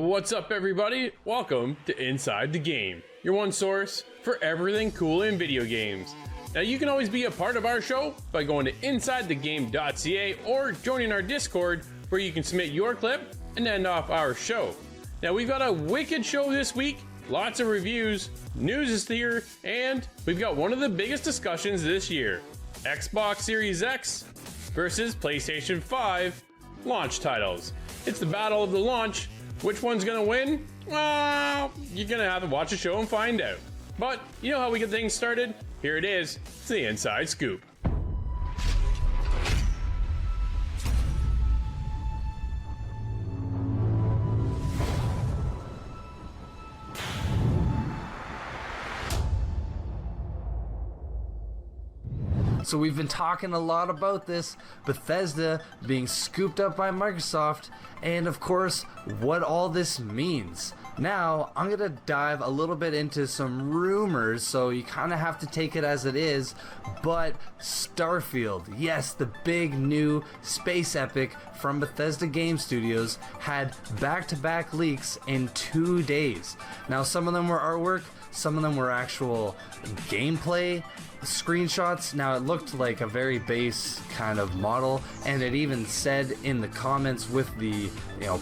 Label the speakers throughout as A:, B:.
A: What's up, everybody? Welcome to Inside the Game, your one source for everything cool in video games. Now, you can always be a part of our show by going to InsideTheGame.ca or joining our Discord, where you can submit your clip and end off our show. Now, we've got a wicked show this week, lots of reviews, news is here, and we've got one of the biggest discussions this year: Xbox Series X versus PlayStation 5 launch titles. It's the battle of the launch. Which one's gonna win? Well, you're gonna have to watch the show and find out. But you know how we get things started? Here it is. It's the Inside Scoop.
B: So we've been talking a lot about this, Bethesda being scooped up by Microsoft, and of course, what all this means. Now, I'm going to dive a little bit into some rumors, so you kind of have to take it as it is, but Starfield, yes, the big new space epic from Bethesda Game Studios, had back-to-back leaks in 2 days. Now, some of them were artwork, some of them were actual gameplay screenshots. Now, it looked like a very base kind of model, and it even said in the comments with the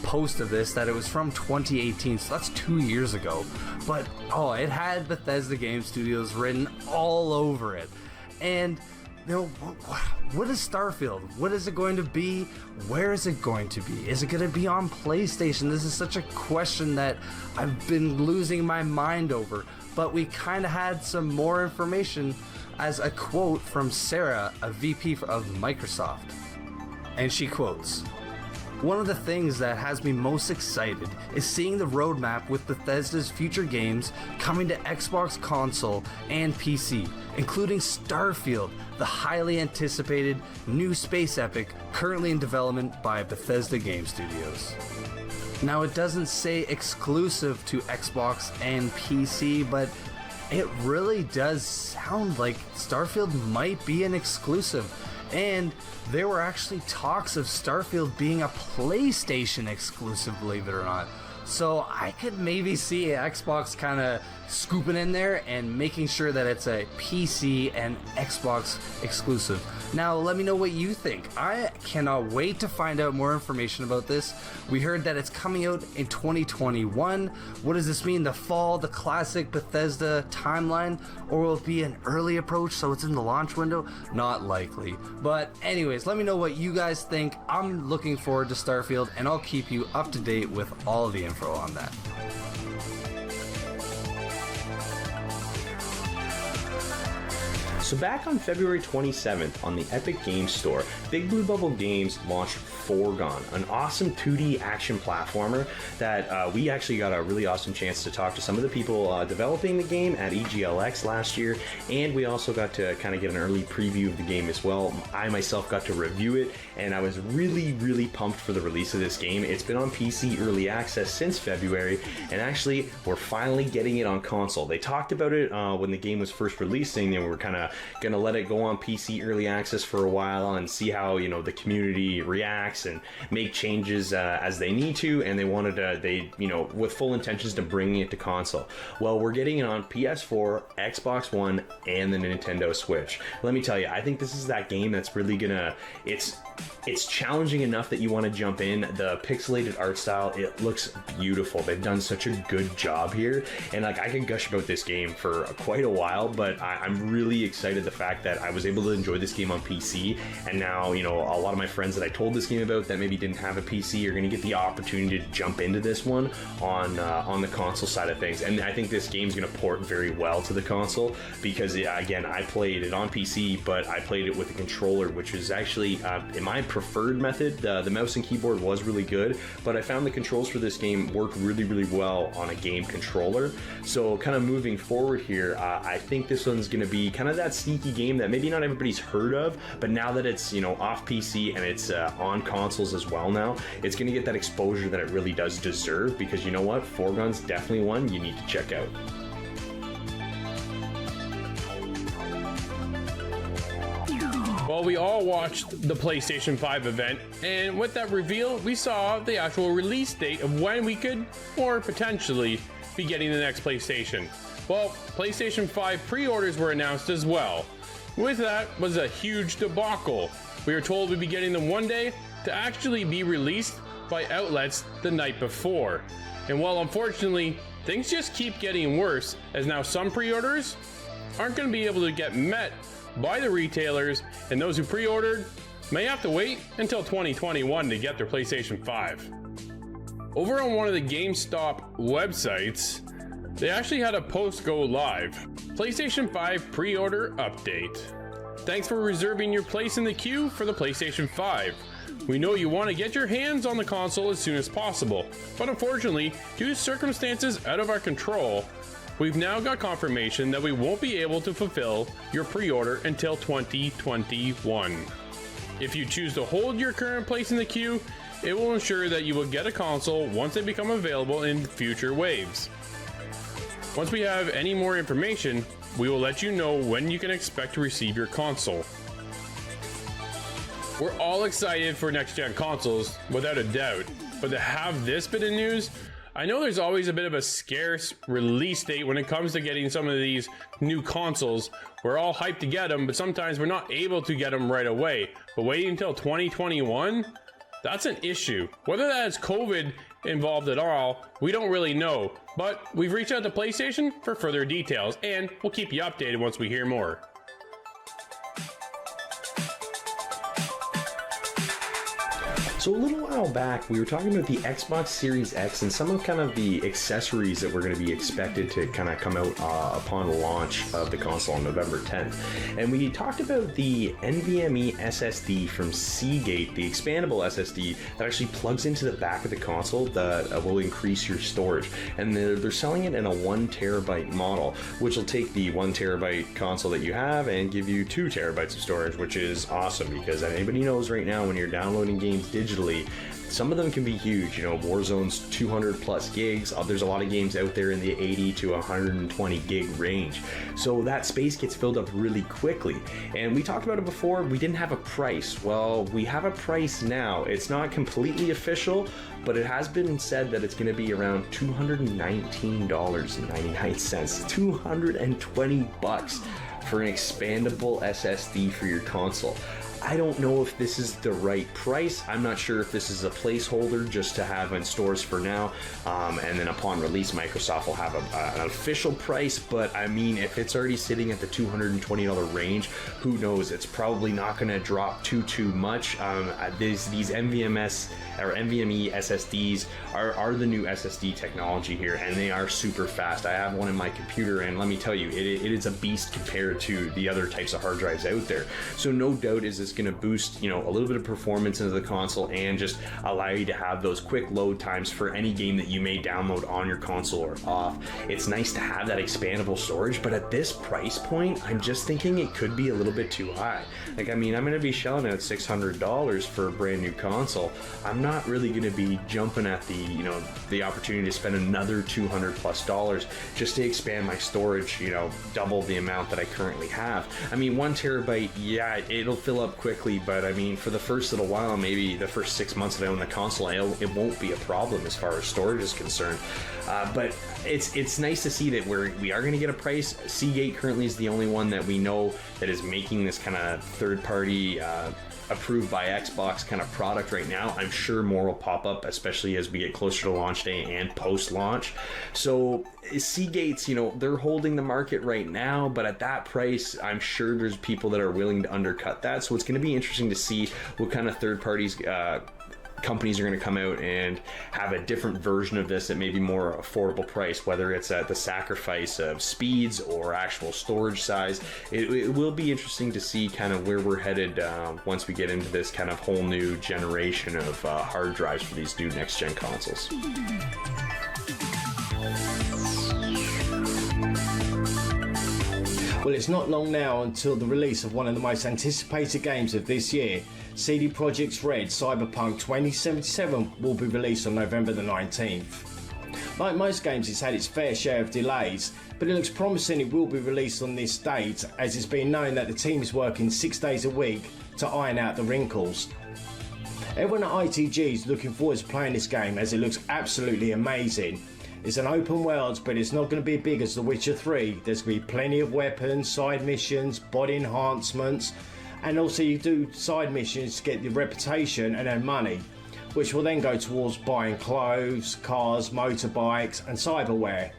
B: post of this that it was from 2018, so that's 2 years ago. But it had Bethesda Game Studios written all over it. And what is Starfield? What is it going to be? Where is it going to be? Is it going to be on PlayStation? This is such a question that I've been losing my mind over. But we kind of had some more information as a quote from Sarah, a VP of Microsoft. And she quotes, "One of the things that has me most excited is seeing the roadmap with Bethesda's future games coming to Xbox console and PC, including Starfield, the highly anticipated new space epic currently in development by Bethesda Game Studios." Now, it doesn't say exclusive to Xbox and PC, but it really does sound like Starfield might be an exclusive. And there were actually talks of Starfield being a PlayStation exclusive, believe it or not. So I could maybe see Xbox kind of scooping in there and making sure that it's a PC and Xbox exclusive. Now, let me know what you think. I cannot wait to find out more information about this. We heard that it's coming out in 2021. What does this mean? The fall, the classic Bethesda timeline? Or will it be an early approach so it's in the launch window? Not likely. But anyways, let me know what you guys think. I'm looking forward to Starfield, and I'll keep you up to date with all of the info on that.
C: So back on February 27th on the Epic Games Store, Big Blue Bubble Games launched Foregone, an awesome 2D action platformer that we actually got a really awesome chance to talk to some of the people developing the game at EGLX last year, and we also got to kind of get an early preview of the game as well. I myself got to review it, and I was really pumped for the release of this game. It's been on PC early access since February, and actually we're finally getting it on console. They talked about it when the game was first releasing, and we were kind of gonna let it go on PC early access for a while and see how the community reacts and make changes as they need to, and they wanted to with full intentions to bringing it to console. Well, we're getting it on PS4, Xbox One, and the Nintendo Switch. Let me tell you, I think this is that game that's really gonna it's challenging enough that you want to jump in. The pixelated art style, it looks beautiful. They've done such a good job here, and I can gush about this game for quite a while, but I'm really excited the fact that I was able to enjoy this game on PC, and now a lot of my friends that I told this game about that maybe didn't have a PC are going to get the opportunity to jump into this one on the console side of things. And I think this game's going to port very well to the console because again, I played it on PC, but I played it with a controller, which is actually in my preferred method. The mouse and keyboard was really good, but I found the controls for this game work really well on a game controller. So kind of moving forward here, I think this one's going to be kind of that sneaky game that maybe not everybody's heard of, but now that it's off PC and it's on consoles as well now, it's going to get that exposure that it really does deserve, because you know what, Foregone's definitely one you need to check out.
A: Well, we all watched the PlayStation 5 event, and with that reveal, we saw the actual release date of when we could, or potentially, be getting the next PlayStation. Well, PlayStation 5 pre-orders were announced as well. With that was a huge debacle. We were told we'd be getting them one day to actually be released by outlets the night before. And while unfortunately, things just keep getting worse, as now some pre-orders aren't going to be able to get met by the retailers, and those who pre-ordered may have to wait until 2021 to get their PlayStation 5. Over on one of the GameStop websites, they actually had a post go live. PlayStation 5 pre-order update. Thanks for reserving your place in the queue for the PlayStation 5. We know you want to get your hands on the console as soon as possible, but unfortunately, due to circumstances out of our control, we've now got confirmation that we won't be able to fulfill your pre-order until 2021. If you choose to hold your current place in the queue, it will ensure that you will get a console once they become available in future waves. Once we have any more information, we will let you know when you can expect to receive your console. We're all excited for next-gen consoles, without a doubt, but to have this bit of news, I know there's always a bit of a scarce release date when it comes to getting some of these new consoles. We're all hyped to get them, but sometimes we're not able to get them right away. But waiting until 2021? That's an issue. Whether that is COVID involved at all, we don't really know. But we've reached out to PlayStation for further details, and we'll keep you updated once we hear more.
C: So a little while back, we were talking about the Xbox Series X and some of kind of the accessories that were going to be expected to kind of come out upon launch of the console on November 10th. And we talked about the NVMe SSD from Seagate, the expandable SSD that actually plugs into the back of the console that will increase your storage. And they're selling it in a 1 terabyte model, which will take the 1 terabyte console that you have and give you 2 terabytes of storage, which is awesome because anybody knows right now when you're downloading games digitally, some of them can be huge. You know, Warzone's 200 plus gigs. There's a lot of games out there in the 80 to 120 gig range. So that space gets filled up really quickly. And we talked about it before, we didn't have a price. Well, we have a price now. It's not completely official, but it has been said that it's going to be around $219.99. 220 bucks for an expandable SSD for your console. I don't know if this is the right price. I'm not sure if this is a placeholder just to have in stores for now. And then upon release, Microsoft will have an official price. But I mean, if it's already sitting at the $220 range, who knows? It's probably not going to drop too much. These NVMe SSDs are the new SSD technology here, and they are super fast. I have one in my computer, and let me tell you, it is a beast compared to the other types of hard drives out there. So no doubt is this going to boost, you know, a little bit of performance into the console and just allow you to have those quick load times for any game that you may download on your console or off. It's nice to have that expandable storage, but at this price point, I'm just thinking it could be a little bit too high. Like, I mean, I'm going to be shelling out $600 for a brand new console. I'm not really going to be jumping at the opportunity to spend another $200 plus just to expand my storage, you know, double the amount that I currently have. I mean, 1 terabyte, yeah, it'll fill up quickly, but I mean, for the first little while, maybe the first 6 months that I own the console, it won't be a problem as far as storage is concerned. But it's nice to see that we are going to get a price. Seagate currently is the only one that we know that is making this kind of third-party approved by Xbox kind of product right now. I'm sure more will pop up, especially as we get closer to launch day and post-launch. So Seagate's, you know, they're holding the market right now, but at that price, I'm sure there's people that are willing to undercut that. So it's going to be interesting to see what kind of third parties companies are going to come out and have a different version of this at maybe more affordable price, whether it's at the sacrifice of speeds or actual storage size. It will be interesting to see kind of where we're headed once we get into this kind of whole new generation of hard drives for these new next gen consoles.
D: Well, it's not long now until the release of one of the most anticipated games of this year. CD Projekt's Red Cyberpunk 2077 will be released on November the 19th. Like most games, it's had its fair share of delays, but it looks promising it will be released on this date, as it's been known that the team is working 6 days a week to iron out the wrinkles. Everyone at ITG is looking forward to playing this game as it looks absolutely amazing. It's an open world, but it's not going to be big as The Witcher 3. There's going to be plenty of weapons, side missions, body enhancements, and also you do side missions to get your reputation and earn money, which will then go towards buying clothes, cars, motorbikes and cyberware.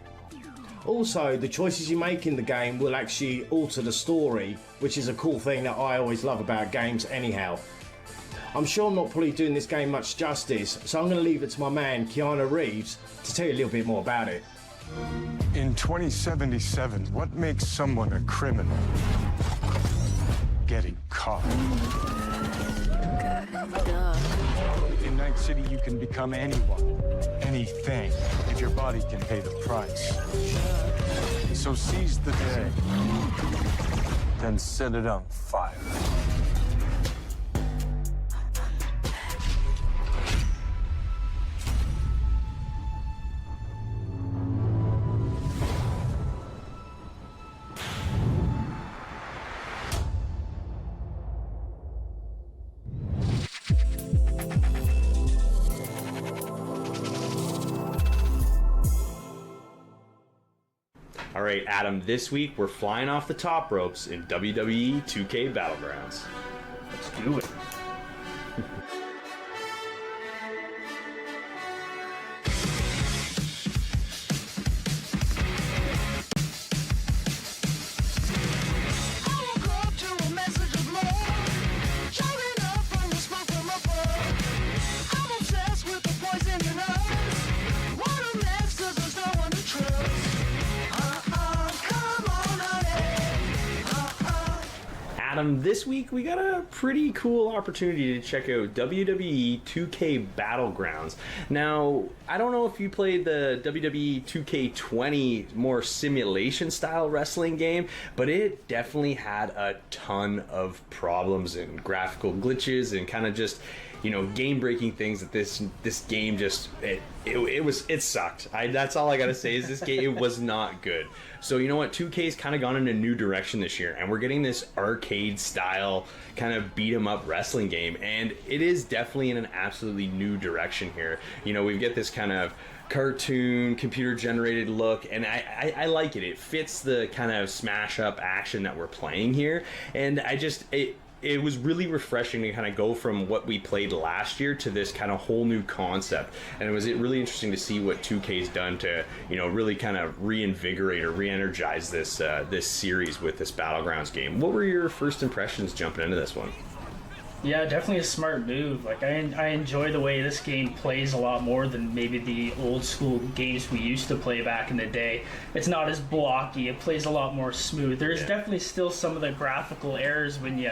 D: Also, the choices you make in the game will actually alter the story, which is a cool thing that I always love about games anyhow. I'm sure I'm not probably doing this game much justice, so I'm going to leave it to my man Keanu Reeves to tell you a little bit more about it.
E: In 2077, what makes someone a criminal? Getting caught. In Night City, you can become anyone, anything, if your body can pay the price. So seize the day, then set it on fire.
C: All right, Adam, this week we're flying off the top ropes in WWE 2K Battlegrounds.
F: Let's do it.
C: Adam, this week we got a pretty cool opportunity to check out WWE 2K Battlegrounds. Now, I don't know if you played the WWE 2K20 more simulation style wrestling game, but it definitely had a ton of problems and graphical glitches and kind of just, you know, game-breaking things that this game just it sucked. That's all I gotta say is this game, it was not good. So you know what, 2K's kind of gone in a new direction this year, and we're getting this arcade style kind of beat 'em up wrestling game, and it is definitely in an absolutely new direction here. You know, we get this kind of cartoon computer generated look, and I like it. It fits the kind of smash up action that we're playing here, and it was really refreshing to kind of go from what we played last year to this kind of whole new concept. And it was really interesting to see what 2K's done to, you know, really kind of reinvigorate or re-energize this series with this Battlegrounds game. What were your first impressions jumping into this one?
F: Yeah, definitely a smart move. Like I enjoy the way this game plays a lot more than maybe the old school games we used to play back in the day. It's not as blocky. It plays a lot more smooth. There's definitely still some of the graphical errors when you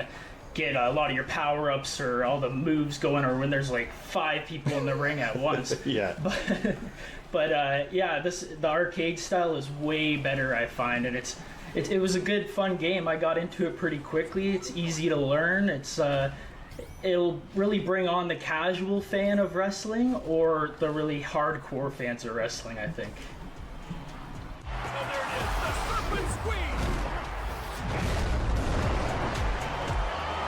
F: get a lot of your power-ups or all the moves going, or when there's like 5 people in the ring at once.
C: Yeah.
F: But the arcade style is way better, I find, and it was a good fun game. I got into it pretty quickly. It's easy to learn. It'll really bring on the casual fan of wrestling or the really hardcore fans of wrestling, I think.
G: So there it is, the serpent squeeze!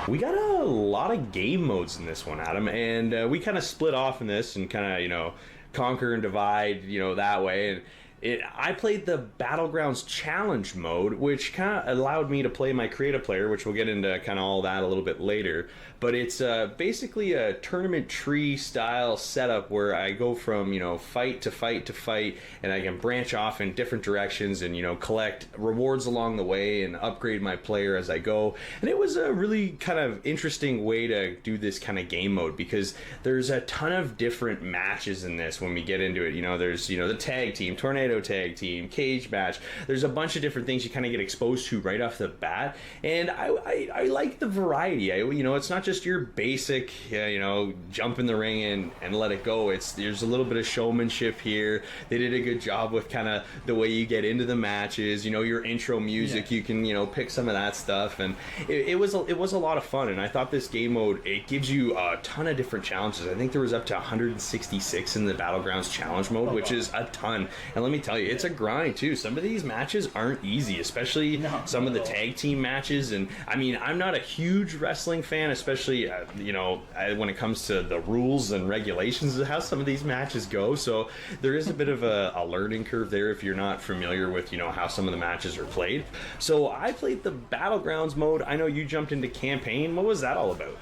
C: We got a lot of game modes in this one, Adam, and we kind of split off in this and kind of, you know, conquer and divide, you know, that way. And I played the Battlegrounds Challenge mode, which kind of allowed me to play my creative player, which we'll get into kind of all that a little bit later. But it's basically a tournament tree style setup where I go from, you know, fight to fight to fight, and I can branch off in different directions and, you know, collect rewards along the way and upgrade my player as I go. And it was a really kind of interesting way to do this kind of game mode, because there's a ton of different matches in this when we get into it. You know, there's, you know, the tag team, tornado tag team, cage match. There's a bunch of different things you kind of get exposed to right off the bat, and I like the variety. You know, it's not just your basic, you know, jump in the ring and let it go. There's a little bit of showmanship here. They did a good job with kind of the way you get into the matches. You know, your intro music, you can, you know, pick some of that stuff, and it was a lot of fun. And I thought this game mode, it gives you a ton of different challenges. I think there was up to 166 in the Battlegrounds Challenge mode, which is a ton. And let me tell you, it's a grind too. Some of these matches aren't easy, especially some of the tag team matches. And I mean, I'm not a huge wrestling fan, especially when it comes to the rules and regulations of how some of these matches go. So there is a bit of a learning curve there if you're not familiar with how some of the matches are played. So I played the Battlegrounds mode. I know you jumped into campaign. What was that all about?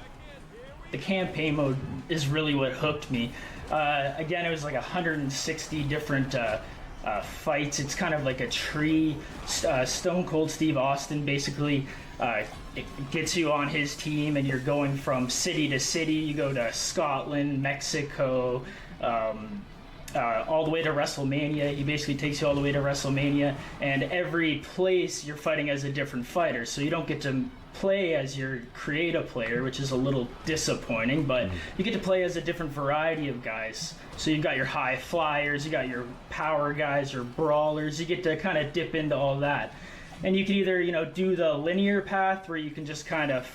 F: The campaign mode is really what hooked me. Again, it was like 160 different fights. It's kind of like a tree. Stone Cold Steve Austin basically it gets you on his team, and you're going from city to city. You go to Scotland, Mexico, all the way to WrestleMania. He basically takes you all the way to WrestleMania, and every place you're fighting as a different fighter. So you don't get to play as your creative player, which is a little disappointing, but you get to play as a different variety of guys. So you've got your high flyers, you got your power guys, your brawlers. You get to kind of dip into all that, and you can either do the linear path where you can just kind of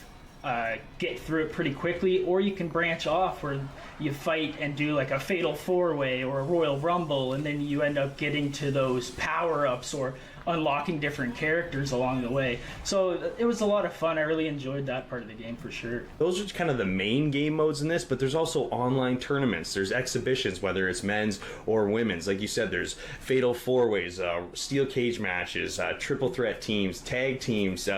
F: get through it pretty quickly, or you can branch off where you fight and do like a fatal 4-way or a Royal Rumble, and then you end up getting to those power-ups or unlocking different characters along the way. So it was a lot of fun. I really enjoyed that part of the game for sure.
C: Those are kind of the main game modes in this, but there's also online tournaments. There's exhibitions, whether it's men's or women's. Like you said, there's fatal 4-ways, steel cage matches, triple threat teams, tag teams,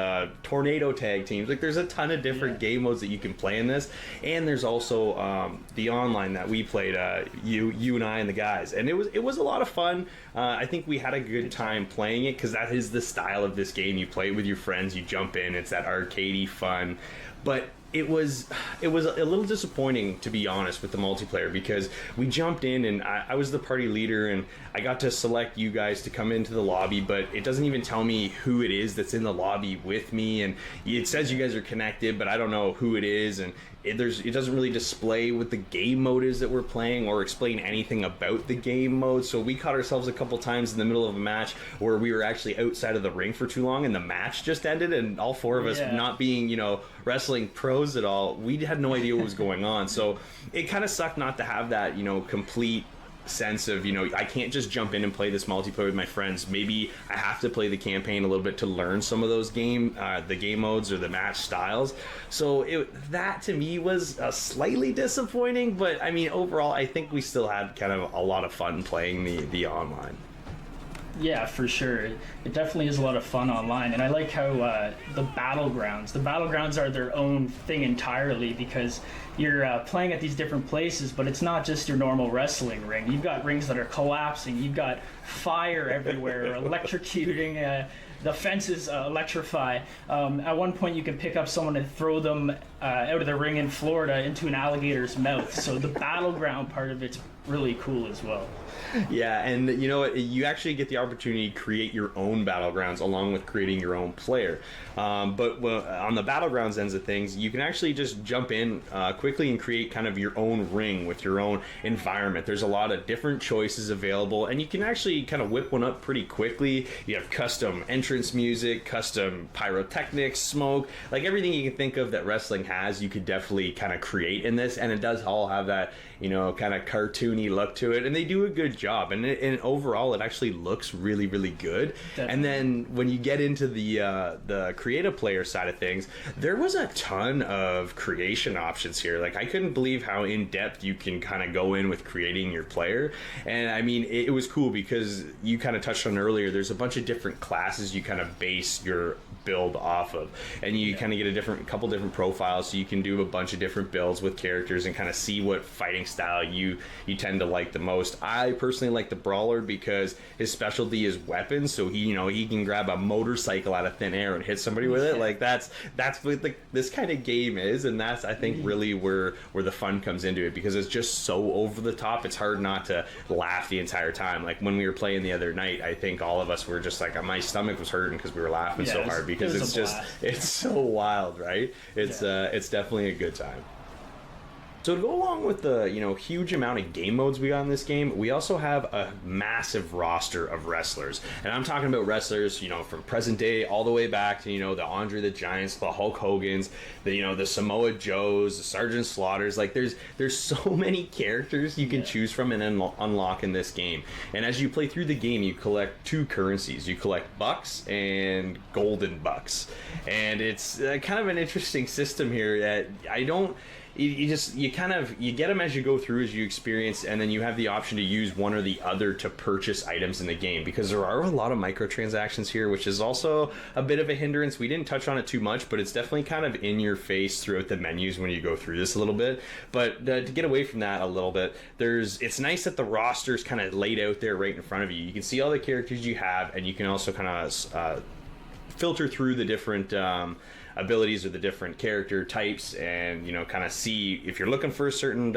C: tornado tag teams. Like there's a ton of different game modes that you can play in this. And there's also the online that we played, you and I and the guys. And it was a lot of fun. I think we had a good time playing it, because that is the style of this game. You play it with your friends, you jump in, it's that arcadey fun. But it was a little disappointing, to be honest, with the multiplayer, because we jumped in and I was the party leader, and I got to select you guys to come into the lobby, but it doesn't even tell me who it is that's in the lobby with me, and it says you guys are connected, but I don't know who it is, and it doesn't really display what the game mode is that we're playing or explain anything about the game mode. So we caught ourselves a couple times in the middle of a match where we were actually outside of the ring for too long, and the match just ended, and all four of us not being wrestling pros at all, we had no idea what was going on. So it kind of sucked not to have that complete sense of I can't just jump in and play this multiplayer with my friends. Maybe I have to play the campaign a little bit to learn some of those the game modes or the match styles. So that to me was slightly disappointing, but I mean overall I think we still had kind of a lot of fun playing the online.
F: Yeah, for sure. It definitely is a lot of fun online, and I like how the battlegrounds are their own thing entirely, because you're playing at these different places, but it's not just your normal wrestling ring. You've got rings that are collapsing, you've got fire everywhere, electrocuting, the fences electrify. At one point you can pick up someone and throw them out of the ring in Florida into an alligator's mouth. So the battleground part of it's really cool as well.
C: Yeah, and you actually get the opportunity to create your own battlegrounds along with creating your own player. But on the battlegrounds ends of things, you can actually just jump in quickly and create kind of your own ring with your own environment. There's a lot of different choices available, and you can actually kind of whip one up pretty quickly. You have custom entrance music, custom pyrotechnics, smoke, like everything you can think of that wrestling has, you could definitely kind of create in this, and it does all have that kind of cartoony look to it, and they do a good job, and overall it actually looks really, really good. Definitely. And then when you get into the creative player side of things, there was a ton of creation options here. Like I couldn't believe how in depth you can kind of go in with creating your player, and I mean it was cool because you kind of touched on earlier, there's a bunch of different classes you kind of base your build off of, and you kind of get a couple different profiles, so you can do a bunch of different builds with characters and kind of see what fighting style you tend to like the most. I personally like the brawler because his specialty is weapons, so he can grab a motorcycle out of thin air and hit somebody with it. Like that's what this kind of game is, and that's I think really where the fun comes into it, because it's just so over the top. It's hard not to laugh the entire time. Like when we were playing the other night, I think all of us were just like, my stomach was hurting because we were laughing so hard, because it's so wild, right? It's definitely a good time. So to go along with the, huge amount of game modes we got in this game, we also have a massive roster of wrestlers. And I'm talking about wrestlers, from present day all the way back to, the Andre the Giants, the Hulk Hogan's, the Samoa Joes, the Sergeant Slaughters. Like there's so many characters you can choose from and unlock in this game. And as you play through the game, you collect two currencies. You collect bucks and golden bucks. And it's kind of an interesting system here that you get them as you go through, as you experience, and then you have the option to use one or the other to purchase items in the game, because there are a lot of microtransactions here, which is also a bit of a hindrance. We didn't touch on it too much, but it's definitely kind of in your face throughout the menus when you go through this a little bit. But to get away from that a little bit, it's nice that the roster's kind of laid out there right in front of you. You can see all the characters you have, and you can also kind of filter through the different abilities or the different character types, and kind of see if you're looking for a certain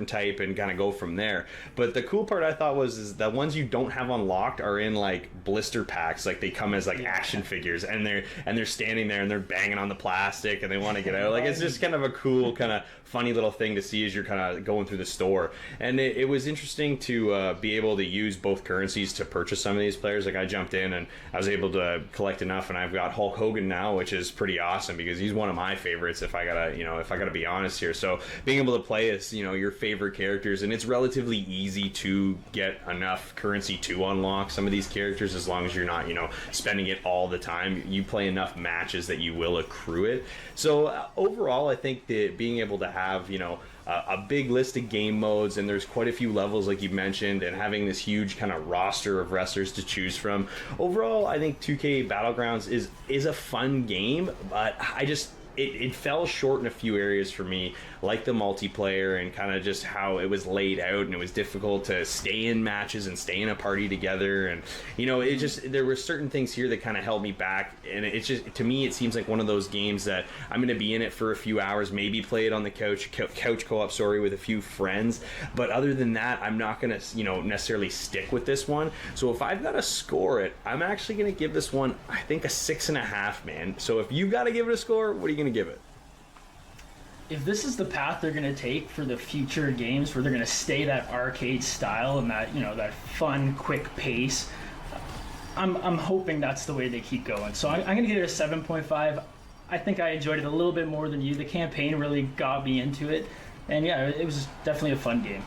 C: type and kind of go from there. But the cool part I thought is the ones you don't have unlocked are in like blister packs. Like they come as like action figures, and they're standing there and they're banging on the plastic and they want to get out. Like it's just kind of a cool kind of funny little thing to see as you're kind of going through the store. And it was interesting to be able to use both currencies to purchase some of these players. Like I jumped in and I was able to collect enough, and I've got Hulk Hogan now, which is pretty awesome because he's one of my favorites, if I gotta be honest here. So being able to play as your favorite characters, and it's relatively easy to get enough currency to unlock some of these characters, as long as you're not spending it all the time. You play enough matches that you will accrue it. So overall, I think that being able to have a big list of game modes, and there's quite a few levels like you mentioned, and having this huge kind of roster of wrestlers to choose from. Overall, I think 2K Battlegrounds is a fun game, but it fell short in a few areas for me, like the multiplayer and kind of just how it was laid out, and it was difficult to stay in matches and stay in a party together. And there were certain things here that kind of held me back, and it's just, to me, it seems like one of those games that I'm going to be in it for a few hours, maybe play it on the couch co-op, with a few friends, but other than that, I'm not going to necessarily stick with this one. So if I've got to score it, I'm actually going to give this one, I think, a 6.5, man. So if you got to give it a score, what are you going to give it?
F: If this is the path they're going to take for the future games, where they're going to stay that arcade style and that that fun, quick pace, I'm hoping that's the way they keep going. So I'm going to give it a 7.5. I think I enjoyed it a little bit more than you. The campaign really got me into it, and yeah, it was definitely a fun game.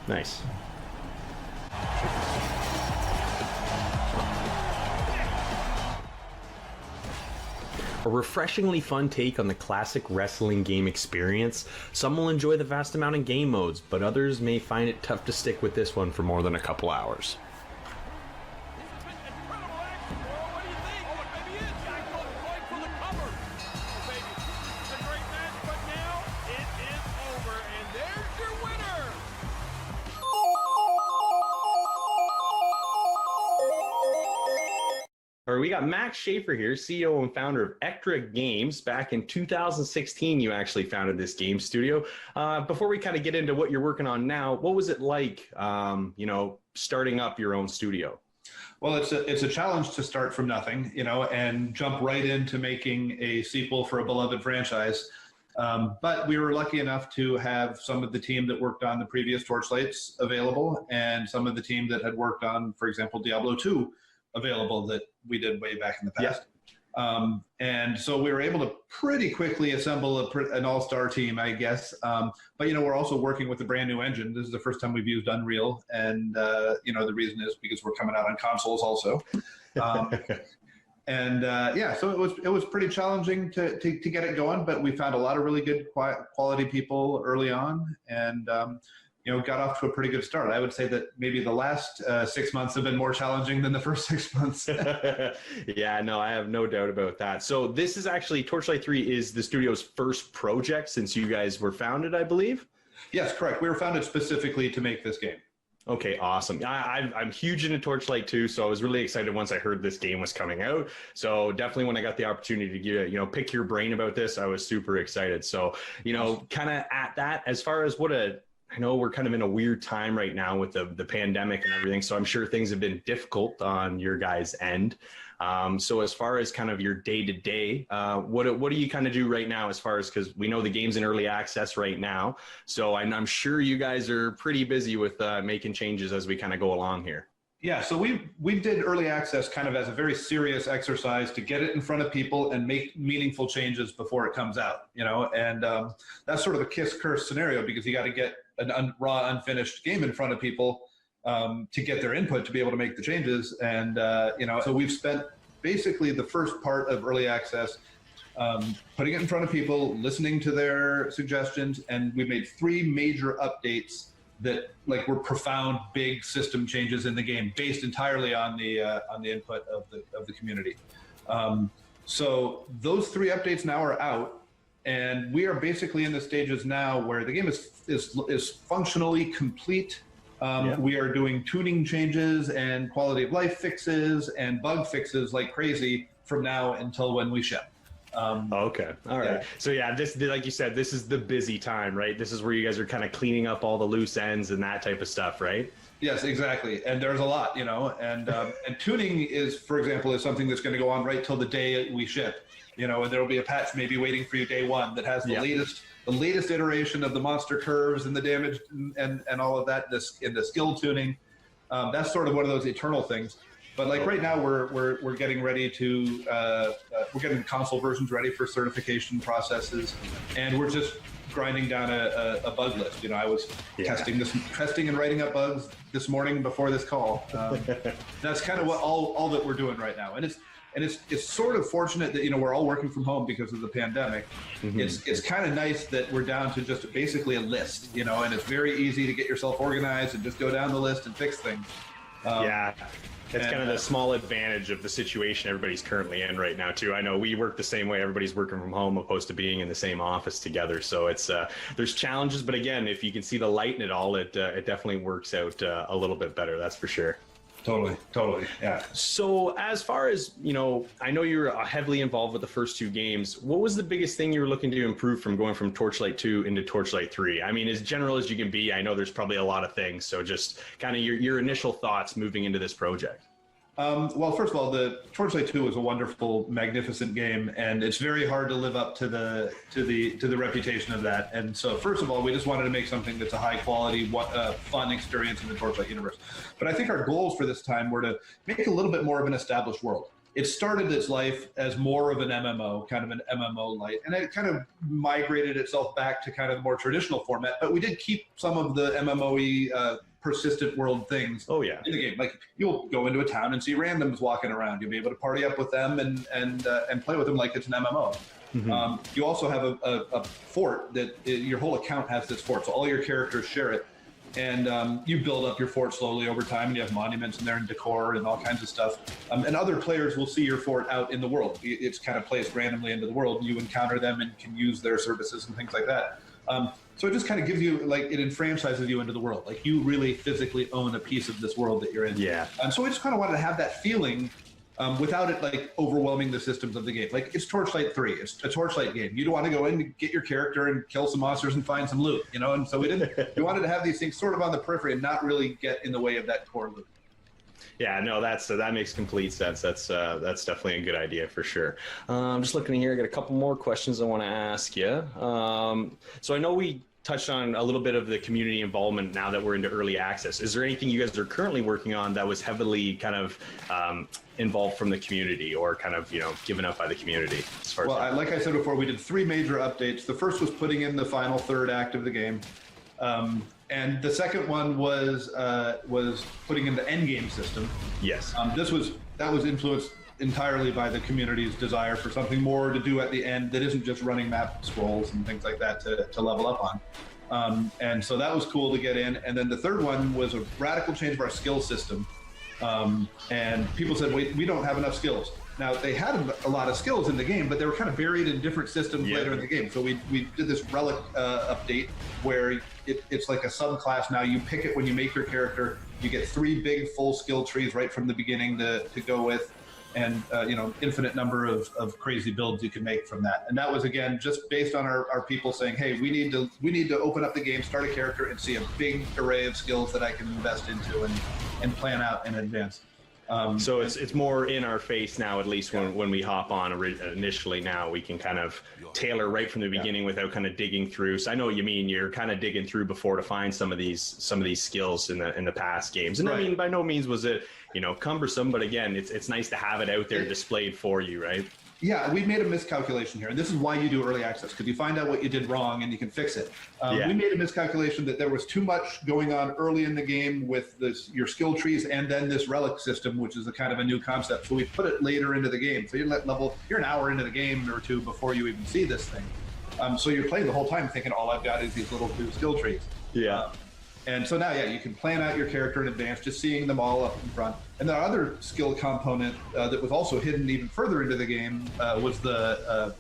C: Nice. A refreshingly fun take on the classic wrestling game experience. Some will enjoy the vast amount of game modes, but others may find it tough to stick with this one for more than a couple hours. We got Max Schaefer here, CEO and founder of Ectra Games. Back in 2016, you actually founded this game studio. Before we kind of get into what you're working on now, what was it like, starting up your own studio?
H: Well, it's a challenge to start from nothing, and jump right into making a sequel for a beloved franchise. But we were lucky enough to have some of the team that worked on the previous Torchlights available, and some of the team that had worked on, for example, Diablo 2 available, that we did way back in the past. Yeah. And so we were able to pretty quickly assemble an all-star team, I guess. But, we're also working with a brand new engine. This is the first time we've used Unreal. And, the reason is because we're coming out on consoles also. So it was pretty challenging to get it going, but we found a lot of really good quality people early on, and got off to a pretty good start. I would say that maybe the last 6 months have been more challenging than the first 6 months.
C: Yeah, no, I have no doubt about that. So this is actually, Torchlight 3 is the studio's first project since you guys were founded, I believe?
H: Yes, correct. We were founded specifically to make this game.
C: Okay, awesome. I'm huge into Torchlight 2, so I was really excited once I heard this game was coming out. So definitely when I got the opportunity to pick your brain about this, I was super excited. So, kind of at that, as far as I know we're kind of in a weird time right now with the pandemic and everything, so I'm sure things have been difficult on your guys' end. So as far as kind of your day-to-day, what do you kind of do right now as far as, because we know the game's in early access right now, so I'm sure you guys are pretty busy with making changes as we kind of go along here.
H: Yeah, so we did early access kind of as a very serious exercise to get it in front of people and make meaningful changes before it comes out, and that's sort of a kiss-curse scenario, because you got to get a raw, unfinished game in front of people to get their input to be able to make the changes. And, so we've spent basically the first part of early access putting it in front of people, listening to their suggestions, and we've made 3 major updates that were profound, big system changes in the game based entirely on the input of the community. So those 3 updates now are out, and we are basically in the stages now where the game is functionally complete. We are doing tuning changes and quality of life fixes and bug fixes like crazy from now until when we ship.
C: Okay. All right. Yeah. So yeah, this, like you said, this is the busy time, right? This is where you guys are kind of cleaning up all the loose ends and that type of stuff, right?
H: Yes, exactly. And there's a lot, and tuning is, for example, is something that's going to go on right till the day we ship, and there'll be a patch maybe waiting for you day one that has the latest iteration of the monster curves and the damage and all of that in the skill tuning. That's sort of one of those eternal things. But right now we're getting ready to we're getting the console versions ready for certification processes, and we're just grinding down a bug list. I was testing and writing up bugs this morning before this call. That's kind of what all that we're doing right now, and it's sort of fortunate that we're all working from home because of the pandemic. Mm-hmm. It's kind of nice that we're down to just basically a list, and it's very easy to get yourself organized and just go down the list and fix things.
C: It's kind of the small advantage of the situation everybody's currently in right now, too. I know we work the same way. Everybody's working from home opposed to being in the same office together. So it's there's challenges. But again, if you can see the light in it all, it definitely works out a little bit better. That's for sure.
H: Totally. Yeah.
C: So as far as, I know you're heavily involved with the first 2 games. What was the biggest thing you were looking to improve from going from Torchlight 2 into Torchlight 3? I mean, as general as you can be, I know there's probably a lot of things. So just kind of your initial thoughts moving into this project.
H: Well, first of all, the Torchlight 2 is a wonderful, magnificent game, and it's very hard to live up to the reputation of that. And so, first of all, we just wanted to make something that's a high quality, fun experience in the Torchlight universe. But I think our goals for this time were to make a little bit more of an established world. It started its life as more of an MMO, kind of an MMO light, and it kind of migrated itself back to kind of the more traditional format. But we did keep some of the MMO-y persistent world things in the game. Like, you'll go into a town and see randoms walking around. You'll be able to party up with them and play with them like it's an MMO. Mm-hmm. You also have a fort that your whole account has this fort, so all your characters share it. And you build up your fort slowly over time, and you have monuments in there and decor and all kinds of stuff. And other players will see your fort out in the world. It's kind of placed randomly into the world. You encounter them and can use their services and things like that. So it just kind of gives you, it enfranchises you into the world. Like, you really physically own a piece of this world that you're in.
C: Yeah.
H: So we just kind of wanted to have that feeling without it overwhelming the systems of the game. Like, it's Torchlight 3. It's a Torchlight game. You don't want to go in and get your character and kill some monsters and find some loot, And so we wanted to have these things sort of on the periphery and not really get in the way of that core loot.
C: Yeah, no, that makes complete sense. That's definitely a good idea for sure. I'm just looking here. I got a couple more questions I want to ask you. So I know we touched on a little bit of the community involvement now that we're into early access. Is there anything you guys are currently working on that was heavily kind of involved from the community, or kind of given up by the community? As far as
H: like I said before, we did 3 major updates. The first was putting in the final 3rd act of the game. And the second one was putting in the end game system.
C: Yes.
H: That was influenced entirely by the community's desire for something more to do at the end that isn't just running map scrolls and things like that to level up on. And so that was cool to get in. And then the third one was a radical change of our skill system. And people said, wait, we don't have enough skills. Now, they had a lot of skills in the game, but they were kind of buried in different systems later in the game. So we did this relic update where it's like a subclass now. You pick it when you make your character. You get 3 big full skill trees right from the beginning to go with. and infinite number of crazy builds you can make from that. And that was, again, just based on our people saying, hey, we need to open up the game, start a character, and see a big array of skills that I can invest into and plan out in advance.
C: So it's more in our face now, at least when we hop on initially. Now we can kind of tailor right from the beginning without kind of digging through. So I know what you mean. You're kind of digging through before to find some of these skills in the past games. And I mean, by no means was it cumbersome, but again, it's nice to have it out there displayed for you, right?
H: Yeah, we made a miscalculation here, and this is why you do early access, because you find out what you did wrong and you can fix it. We made a miscalculation that there was too much going on early in the game with your skill trees and then this relic system, which is a kind of a new concept. So we put it later into the game. So you're an hour into the game or two before you even see this thing. So you're playing the whole time thinking all I've got is these little two skill trees.
C: Yeah.
H: And so now, you can plan out your character in advance, just seeing them all up in front. And the other skill component that was also hidden even further into the game was the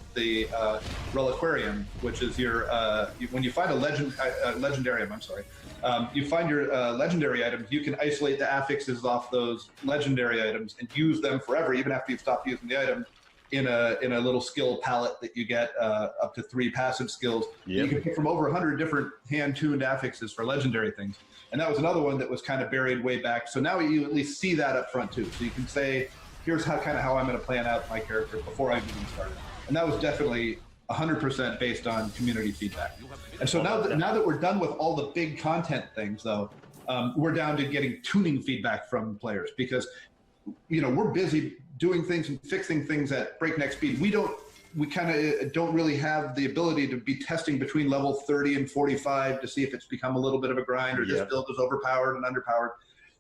H: reliquarium, which is when you find a legendarium. I'm sorry. You find your legendary items. You can isolate the affixes off those legendary items and use them forever, even after you've stopped using the item. In a little skill palette that you get up to 3 passive skills. Yep. You can pick from over 100 different hand-tuned affixes for legendary things. And that was another one that was kind of buried way back. So now you at least see that up front too. So you can say, here's how I'm going to plan out my character before I even started. And that was definitely 100% based on community feedback. And so now that we're done with all the big content things, though, we're down to getting tuning feedback from players, because we're busy doing things and fixing things at breakneck speed. We kind of don't really have the ability to be testing between level 30 and 45 to see if it's become a little bit of a grind or this build is overpowered and underpowered.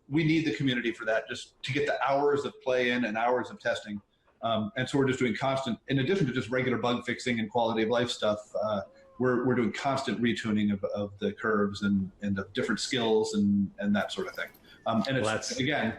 H: We need the community for that, just to get the hours of play in and hours of testing. And so we're just doing constant, in addition to just regular bug fixing and quality of life stuff, we're doing constant retuning of the curves and of different skills and that sort of thing. And it's, again,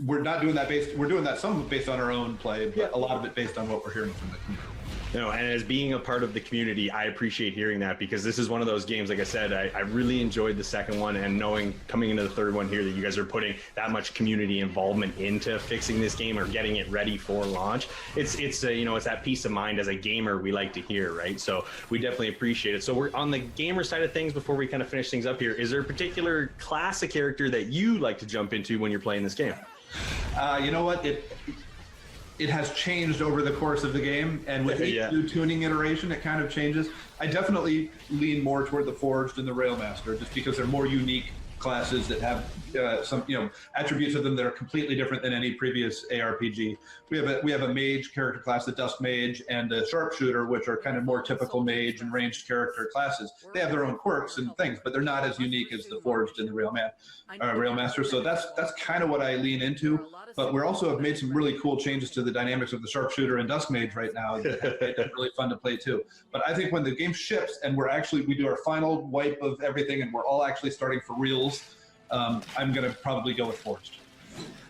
H: we're not doing that we're doing that some based on our own play, but a lot of it based on what we're hearing from the community.
C: And as being a part of the community, I appreciate hearing that, because this is one of those games, like I said, I really enjoyed the second one, and knowing coming into the third one here that you guys are putting that much community involvement into fixing this game or getting it ready for launch, it's that peace of mind as a gamer we like to hear, right? So we definitely appreciate it. So we're on the gamer side of things. Before we kind of finish things up here, is there a particular class of character that you like to jump into when you're playing this game?
H: You know what? It has changed over the course of the game, and with each new tuning iteration, it kind of changes. I definitely lean more toward the Forged and the Railmaster, just because they're more unique classes that have some attributes of them that are completely different than any previous ARPG. We have a mage character class, the Dusk Mage, and a Sharpshooter, which are kind of more typical mage and ranged character classes. They have their own quirks and things, but they're not as unique as the Forged and the Railmaster. So that's kind of what I lean into. But we also have made some really cool changes to the dynamics of the Sharpshooter and Dusk Mage right now. It's really fun to play too. But I think when the game ships and we do our final wipe of everything and we're all actually starting for reals, I'm going to probably go with Forged.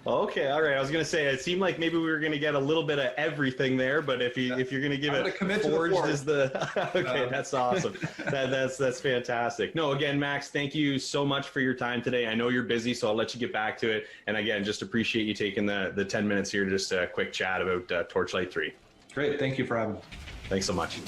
C: Okay, all right. I was going to say, it seemed like maybe we were going to get a little bit of everything there, but if you're going to give it Forged is okay, that's awesome. That's fantastic. No, again, Max, thank you so much for your time today. I know you're busy, so I'll let you get back to it. And again, just appreciate you taking the 10 minutes here to just a quick chat about Torchlight 3.
H: Great. Thank you for having me.
C: Thanks so much.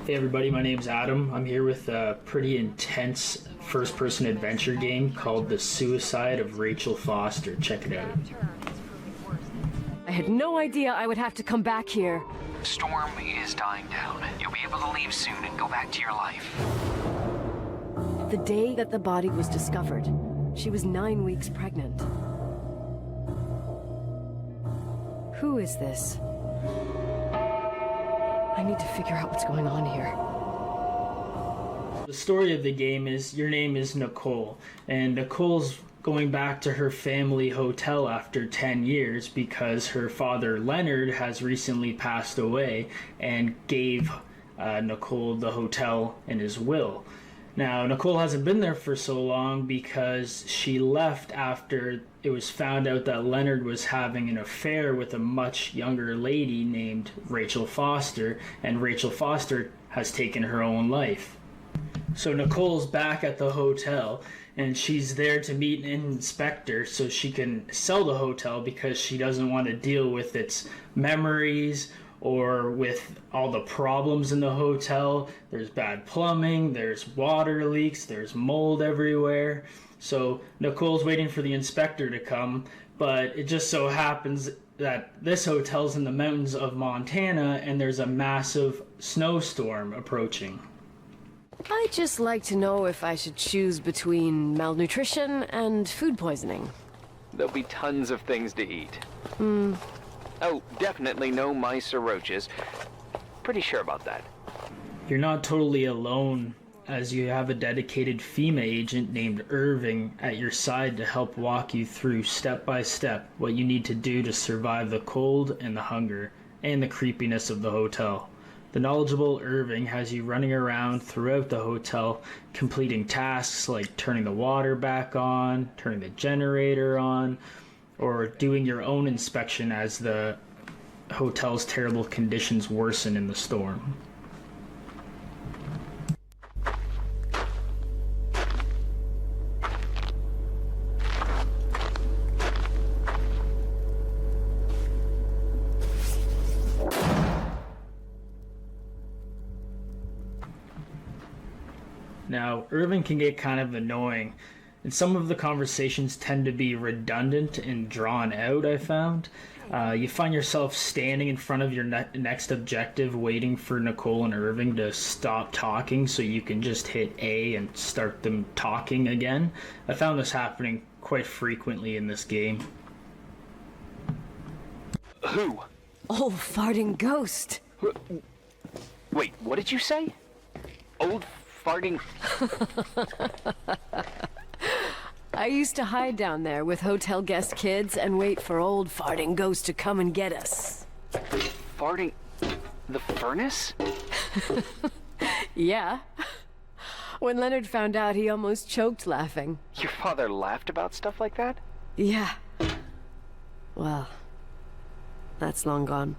F: Hey everybody, my name's Adam. I'm here with a pretty intense first-person adventure game called The Suicide of Rachel Foster. Check it out.
I: I had no idea I would have to come back here.
J: The storm is dying down. You'll be able to leave soon and go back to your life.
I: The day that the body was discovered, she was 9 weeks pregnant. Who is this? I need to figure out what's going on here.
F: The story of the game is your name is Nicole, and Nicole's going back to her family hotel after 10 years because her father Leonard has recently passed away and gave Nicole the hotel in his will. Now, Nicole hasn't been there for so long because she left after it was found out that Leonard was having an affair with a much younger lady named Rachel Foster, and Rachel Foster has taken her own life. So Nicole's back at the hotel, and she's there to meet an inspector so she can sell the hotel because she doesn't want to deal with its memories or with all the problems in the hotel. There's bad plumbing, there's water leaks, there's mold everywhere. So Nicole's waiting for the inspector to come, but it just so happens that this hotel's in the mountains of Montana and there's a massive snowstorm approaching.
I: I'd just like to know if I should choose between malnutrition and food poisoning.
J: There'll be tons of things to eat. Oh, definitely no mice or roaches. Pretty sure about that.
F: You're not totally alone, as you have a dedicated FEMA agent named Irving at your side to help walk you through step by step what you need to do to survive the cold and the hunger and the creepiness of the hotel. The knowledgeable Irving has you running around throughout the hotel, completing tasks like turning the water back on, turning the generator on, or doing your own inspection as the hotel's terrible conditions worsen in the storm. Now, Irving can get kind of annoying, and some of the conversations tend to be redundant and drawn out, I found. You find yourself standing in front of your next objective waiting for Nicole and Irving to stop talking so you can just hit A and start them talking again. I found this happening quite frequently in this game.
J: Who?
I: Old farting ghost.
J: Wait, what did you say? Old farting...
I: I used to hide down there with hotel guest kids and wait for old farting ghost to come and get us.
J: Farting... the furnace?
I: Yeah. When Leonard found out, he almost choked laughing.
J: Your father laughed about stuff like that?
I: Yeah. Well, that's long gone.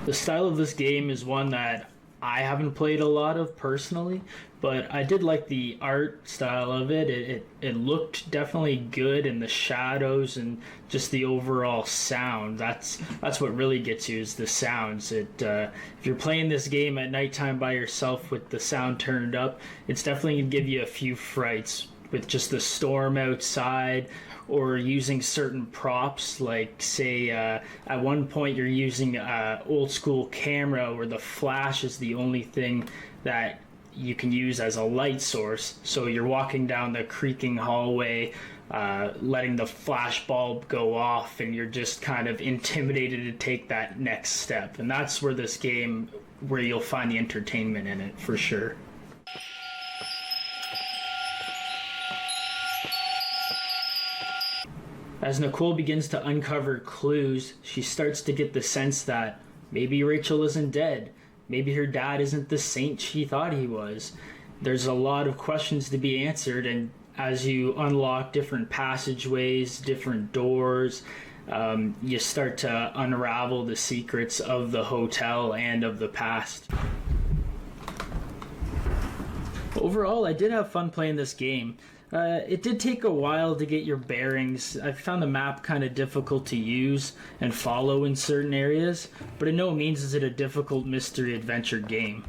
F: The style of this game is one that I haven't played a lot of personally, but I did like the art style of it. It looked definitely good, and the shadows and just the overall sound. That's what really gets you, is the sounds. If you're playing this game at nighttime by yourself with the sound turned up, it's definitely gonna give you a few frights with just the storm outside, or using certain props, like say at one point you're using an old school camera where the flash is the only thing that you can use as a light source. So you're walking down the creaking hallway, letting the flash bulb go off, and you're just kind of intimidated to take that next step. And that's where this game, where you'll find the entertainment in it, for sure. As Nicole begins to uncover clues, she starts to get the sense that maybe Rachel isn't dead. Maybe her dad isn't the saint she thought he was. There's a lot of questions to be answered, and as you unlock different passageways, different doors, you start to unravel the secrets of the hotel and of the past. Overall, I did have fun playing this game. It did take a while to get your bearings. I found the map kind of difficult to use and follow in certain areas, but in no means is it a difficult mystery adventure game.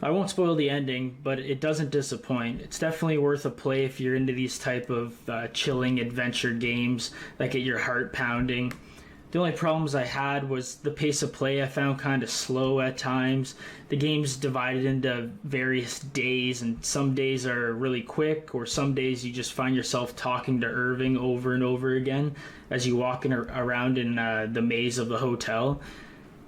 F: I won't spoil the ending, but it doesn't disappoint. It's definitely worth a play if you're into these type of chilling adventure games that get your heart pounding. The only problems I had was the pace of play I found kind of slow at times. The game's divided into various days, and some days are really quick, or some days you just find yourself talking to Irving over and over again as you walk around in the maze of the hotel.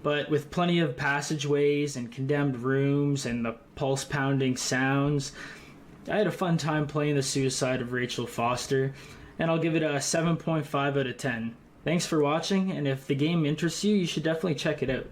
F: But with plenty of passageways and condemned rooms and the pulse-pounding sounds, I had a fun time playing The Suicide of Rachel Foster, and I'll give it a 7.5 out of 10. Thanks for watching, and if the game interests you, you should definitely check it out.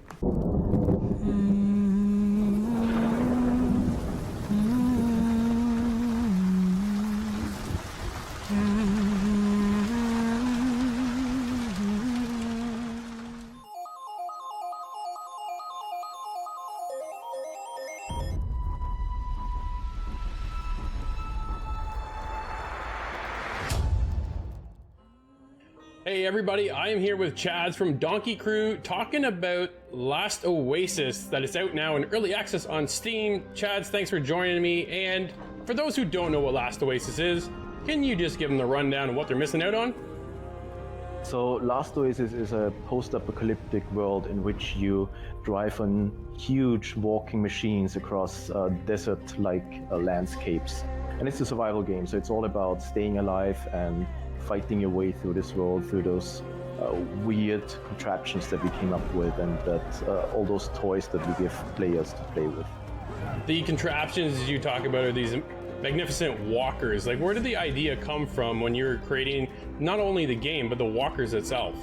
A: Hey everybody, I am here with Chads from Donkey Crew talking about Last Oasis that is out now in early access on Steam. Chads, thanks for joining me. And for those who don't know what Last Oasis is, can you just give them the rundown of what they're missing out on?
K: So Last Oasis is a post-apocalyptic world in which you drive on huge walking machines across desert-like landscapes. And it's a survival game, so it's all about staying alive and fighting your way through this world, through those weird contraptions that we came up with, and that all those toys that we give players to play with.
A: The contraptions you talk about are these magnificent walkers. Like, where did the idea come from when you were creating not only the game, but the walkers itself?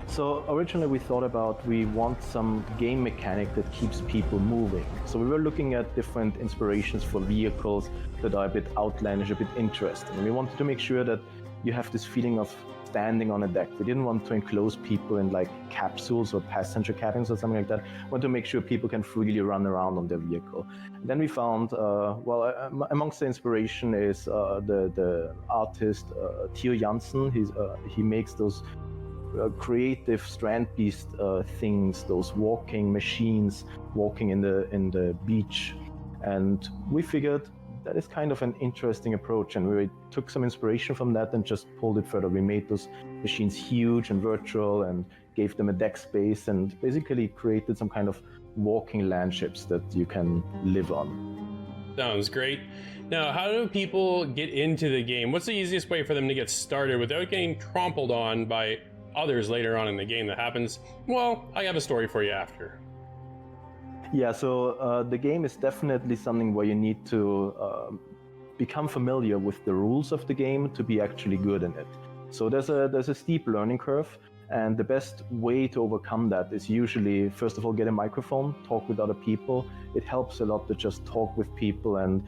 K: So originally we thought about, we want some game mechanic that keeps people moving. So we were looking at different inspirations for vehicles that are a bit outlandish, a bit interesting. And we wanted to make sure that you have this feeling of standing on a deck. We didn't want to enclose people in like capsules or passenger cabins or something like that. We want to make sure people can freely run around on their vehicle. And then we found, amongst the inspiration is the artist Theo Jansen. He makes those creative strand beast things, those walking machines, walking in the beach. And we figured that is kind of an interesting approach, and we took some inspiration from that and just pulled it further. We made those machines huge and virtual and gave them a deck space and basically created some kind of walking landscapes that you can live on.
A: Sounds great. Now, how do people get into the game? What's the easiest way for them to get started without getting trampled on by others later on in the game that happens? Well, I have a story for you after.
K: Yeah, so the game is definitely something where you need to become familiar with the rules of the game to be actually good in it. So there's a steep learning curve, and the best way to overcome that is usually, first of all, get a microphone, talk with other people. It helps a lot to just talk with people, and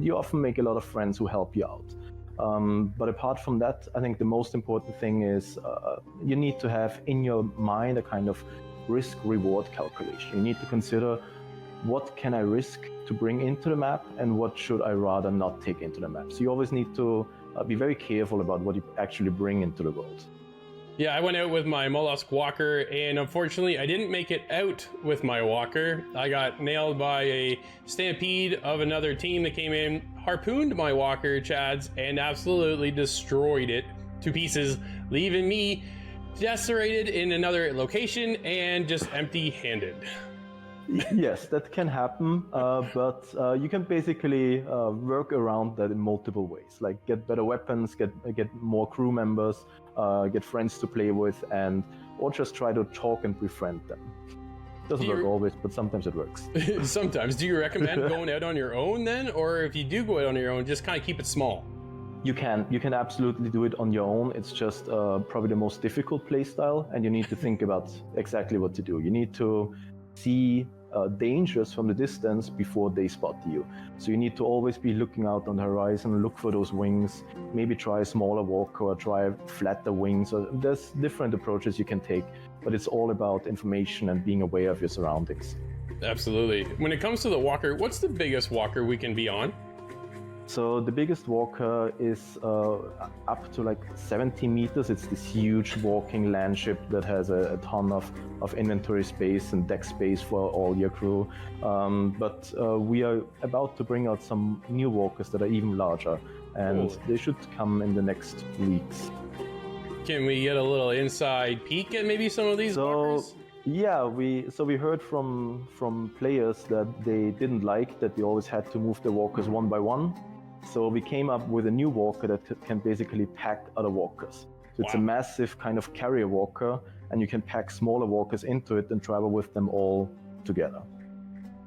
K: you often make a lot of friends who help you out. But apart from that, I think the most important thing is you need to have in your mind a kind of risk-reward calculation. You need to consider, what can I risk to bring into the map and what should I rather not take into the map. So you always need to be very careful about what you actually bring into the world.
A: Yeah, I went out with my mollusk walker, and unfortunately I didn't make it out with my walker. I got nailed by a stampede of another team that came in, harpooned my walker, Chads, and absolutely destroyed it to pieces, leaving me desecrated in another location and just empty-handed.
K: Yes, that can happen, but you can basically work around that in multiple ways, like get better weapons, get more crew members, get friends to play with, or just try to talk and befriend them. Doesn't work always, but sometimes it works.
A: Sometimes. Do you recommend going out on your own then? Or if you do go out on your own, just kind of keep it small?
K: You can absolutely do it on your own. It's just probably the most difficult play style, and you need to think about exactly what to do. You need to see dangers from the distance before they spot you. So you need to always be looking out on the horizon, look for those wings, maybe try a smaller walker or try flatter wings. So there's different approaches you can take, but it's all about information and being aware of your surroundings.
A: Absolutely. When it comes to the walker, what's the biggest walker we can be on?
K: So the biggest walker is up to like 70 meters. It's this huge walking landship that has a ton of inventory space and deck space for all your crew. But we are about to bring out some new walkers that are even larger, and they should come in the next weeks.
A: Can we get a little inside peek at maybe some of these walkers?
K: Yeah, we heard from players that they didn't like that they always had to move the walkers one by one. So we came up with a new walker that can basically pack other walkers. So it's a massive kind of carrier walker, and you can pack smaller walkers into it and travel with them all together.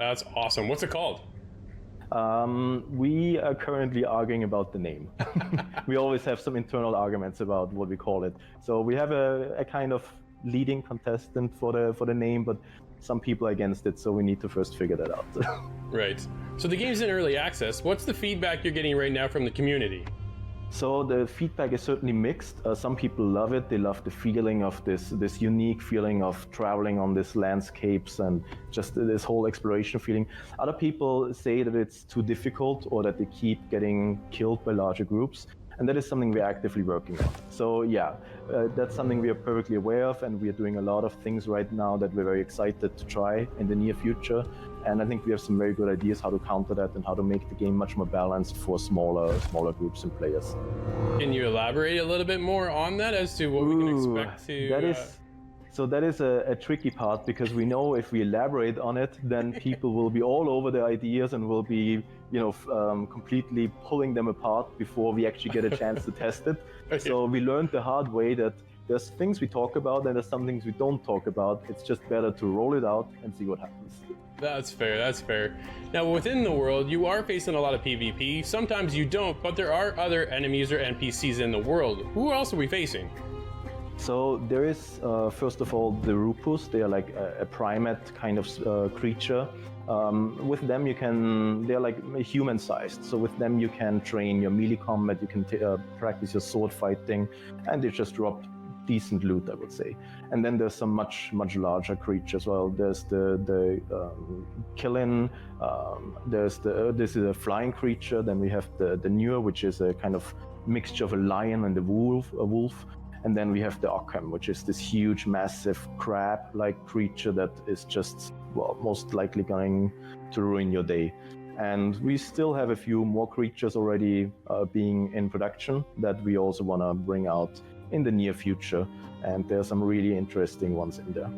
A: That's awesome. What's it called?
K: We are currently arguing about the name. We always have some internal arguments about what we call it. So we have a kind of leading contestant for the name, but some people are against it, so we need to first figure that out.
A: Right. So the game's in early access. What's the feedback you're getting right now from the community?
K: So the feedback is certainly mixed. Some people love it. They love the feeling of this unique feeling of traveling on these landscapes and just this whole exploration feeling. Other people say that it's too difficult or that they keep getting killed by larger groups. and that is something we're actively working on. So yeah, that's something we are perfectly aware of, and we are doing a lot of things right now that we're very excited to try in the near future. And I think we have some very good ideas how to counter that and how to make the game much more balanced for smaller groups and players.
A: Can you elaborate a little bit more on that as to what we can expect to...
K: So that is a tricky part, because we know if we elaborate on it, then people will be all over the ideas and will be, completely pulling them apart before we actually get a chance to test it. Okay. So we learned the hard way that there's things we talk about and there's some things we don't talk about. It's just better to roll it out and see what happens.
A: That's fair. Now, within the world, you are facing a lot of PvP. Sometimes you don't, but there are other enemies or NPCs in the world. Who else are we facing?
K: So there is, first of all, the Rupus. They are like a primate kind of creature. With them they're like human-sized. So with them you can train your melee combat, you can practice your sword fighting, and they just drop decent loot, I would say. And then there's some much larger creatures. Well, there's the Killin, this is a flying creature. Then we have the Nure, which is a kind of mixture of a lion and a wolf. And then we have the Occam, which is this huge, massive crab-like creature that is just, most likely going to ruin your day. And we still have a few more creatures already being in production that we also want to bring out in the near future. And there's some really interesting ones in there.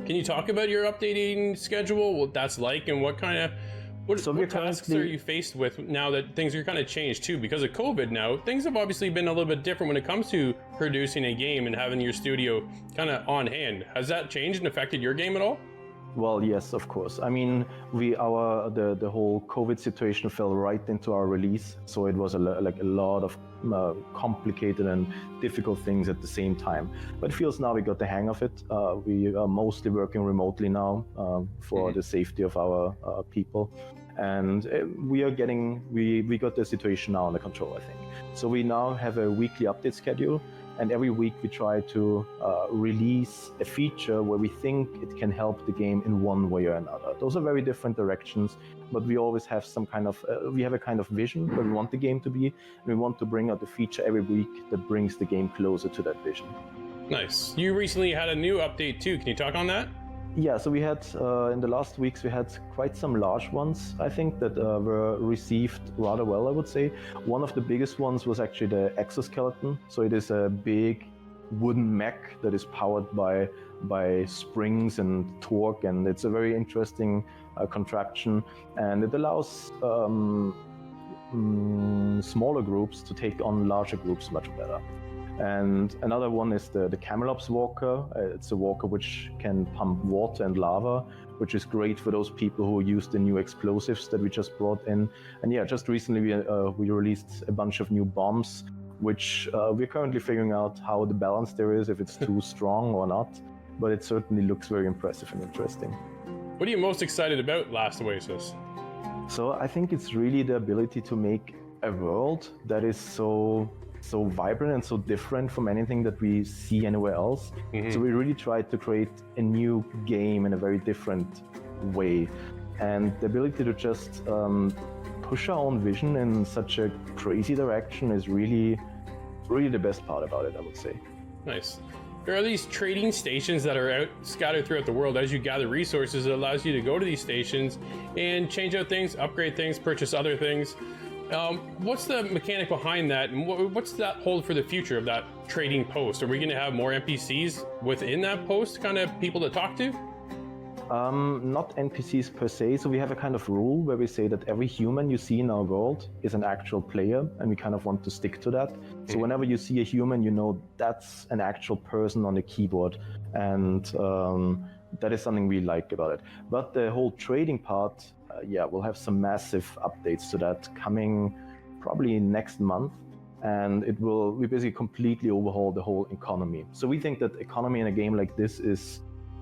A: Can you talk about your updating schedule, what that's like, and what tasks are you faced with now that things are kind of changed too? Because of COVID now, things have obviously been a little bit different when it comes to producing a game and having your studio kind of on hand. Has that changed and affected your game at all?
K: Well, yes, of course. I mean, the whole COVID situation fell right into our release, so it was a lot of complicated and difficult things at the same time. But it feels now we got the hang of it. We are mostly working remotely now for the safety of our people, and we got the situation now under control, I think. So we now have a weekly update schedule. And every week we try to release a feature where we think it can help the game in one way or another. Those are very different directions, but we always have some kind of, we have a kind of vision where we want the game to be, and we want to bring out a feature every week that brings the game closer to that vision.
A: Nice. You recently had a new update too. Can you talk on that?
K: Yeah, so we had, in the last weeks, we had quite some large ones, I think, that were received rather well, I would say. One of the biggest ones was actually the exoskeleton. So it is a big wooden mech that is powered by springs and torque, and it's a very interesting contraption. And it allows smaller groups to take on larger groups much better. And another one is the Camelops walker. It's a walker which can pump water and lava, which is great for those people who use the new explosives that we just brought in. And yeah, just recently we released a bunch of new bombs, which we're currently figuring out how the balance there is, if it's too strong or not. But it certainly looks very impressive and interesting.
A: What are you most excited about Last Oasis?
K: So I think it's really the ability to make a world that is so vibrant and so different from anything that we see anywhere else. So we really tried to create a new game in a very different way. And the ability to just push our own vision in such a crazy direction is really the best part about it, I would say.
A: Nice. There are these trading stations that are out scattered throughout the world. As you gather resources, it allows you to go to these stations and change out things, upgrade things, purchase other things. What's the mechanic behind that, and what's that hold for the future of that trading post? Are we going to have more NPCs within that post, kind of people to talk to?
K: Not NPCs per se, so we have a kind of rule where we say that every human you see in our world is an actual player, and we kind of want to stick to that. So whenever you see a human, you know that's an actual person on the keyboard, and that is something we like about it. But the whole trading part, we'll have some massive updates to that coming probably next month, and we basically completely overhaul the whole economy. So we think that economy in a game like this is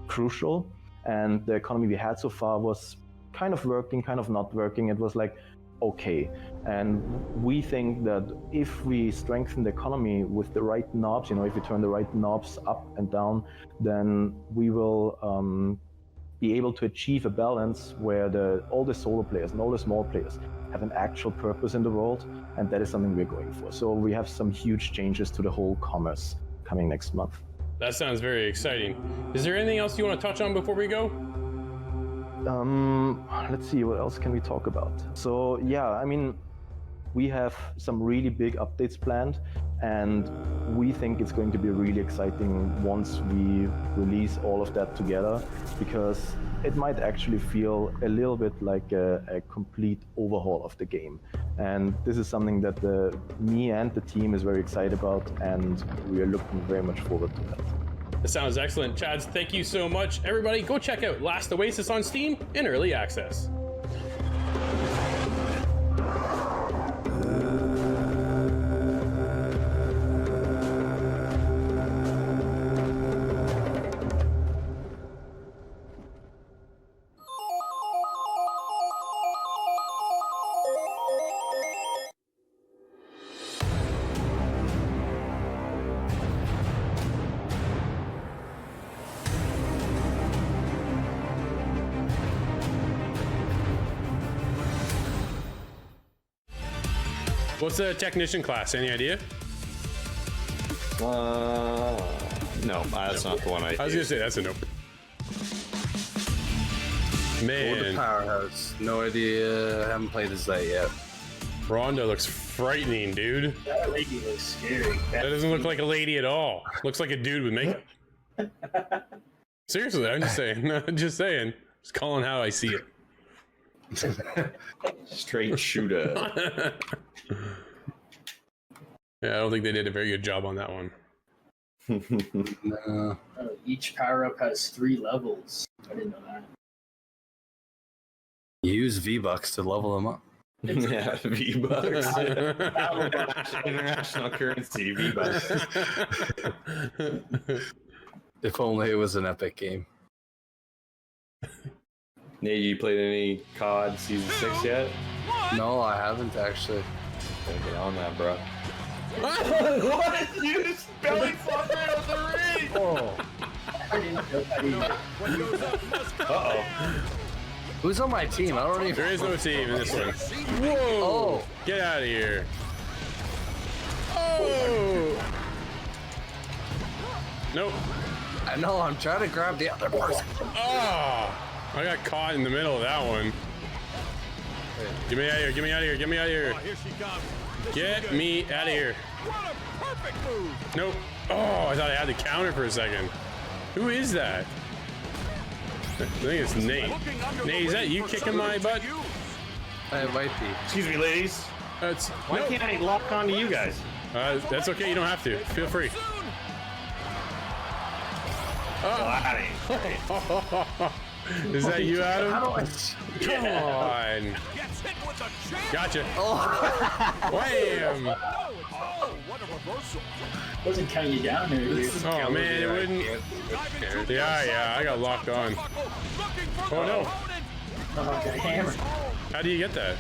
K: crucial, and the economy we had so far was kind of working, kind of not working. It was like, okay. And we think that if we strengthen the economy with the right knobs, if we turn the right knobs up and down, then we will be able to achieve a balance where all the solo players and all the small players have an actual purpose in the world, and that is something we're going for. So we have some huge changes to the whole commerce coming next month.
A: That sounds very exciting. Is there anything else you want to touch on before we go?
K: Let's see, what else can we talk about? So yeah, I mean, we have some really big updates planned, and we think it's going to be really exciting once we release all of that together, because it might actually feel a little bit like a complete overhaul of the game. And this is something that me and the team is very excited about, and we are looking very much forward to that.
A: That sounds excellent. Chads, thank you so much. Everybody, go check out Last Oasis on Steam in early access. What's the technician class? Any idea?
C: No, that's not the one I
A: was gonna say that's a nope. Man.
B: Powerhouse. No idea. I haven't played as that yet.
A: Rhonda looks frightening, dude.
F: That lady looks scary.
A: That doesn't look like a lady at all. Looks like a dude with makeup. Seriously, I'm just saying. Just saying. Just calling how I see it.
C: Straight shooter.
A: Yeah, I don't think they did a very good job on that one.
B: No.
F: Each power-up has 3 levels. I didn't know that.
B: Use V-Bucks to level them up.
C: Yeah, V-Bucks. International currency, V-Bucks.
B: If only it was an epic game.
C: Nate, you played any COD Season 6 yet?
B: No, I haven't actually.
C: Gotta get on that, bro.
G: What? You just belly flop right on the ring!
B: Oh.
C: Uh-oh.
B: Who's on my team? I don't even.
A: There is no team in this one. Whoa!
B: Oh.
A: Get out of here! Oh! Nope.
B: I know. I'm trying to grab the other person.
A: Oh! I got caught in the middle of that one. Get me out of here! Get me out of here! Get me out of here!
G: Here she comes.
A: Get me out of here!
G: What a perfect move!
A: Nope. Oh, I thought I had the counter for a second. Who is that? I think it's Nate. Nate, is that you kicking my butt?
B: It might be.
C: Excuse me, ladies. Why can't I lock onto you guys?
A: That's okay. You don't have to. Feel free. Oh. Is that you, Adam? Come on. Gotcha. Wham!
G: What a reversal.
F: Wasn't counting you down there, dude.
A: Oh man, it wouldn't. Yeah, I got locked on. Oh no.
F: Oh, got hammered.
A: How do you get that?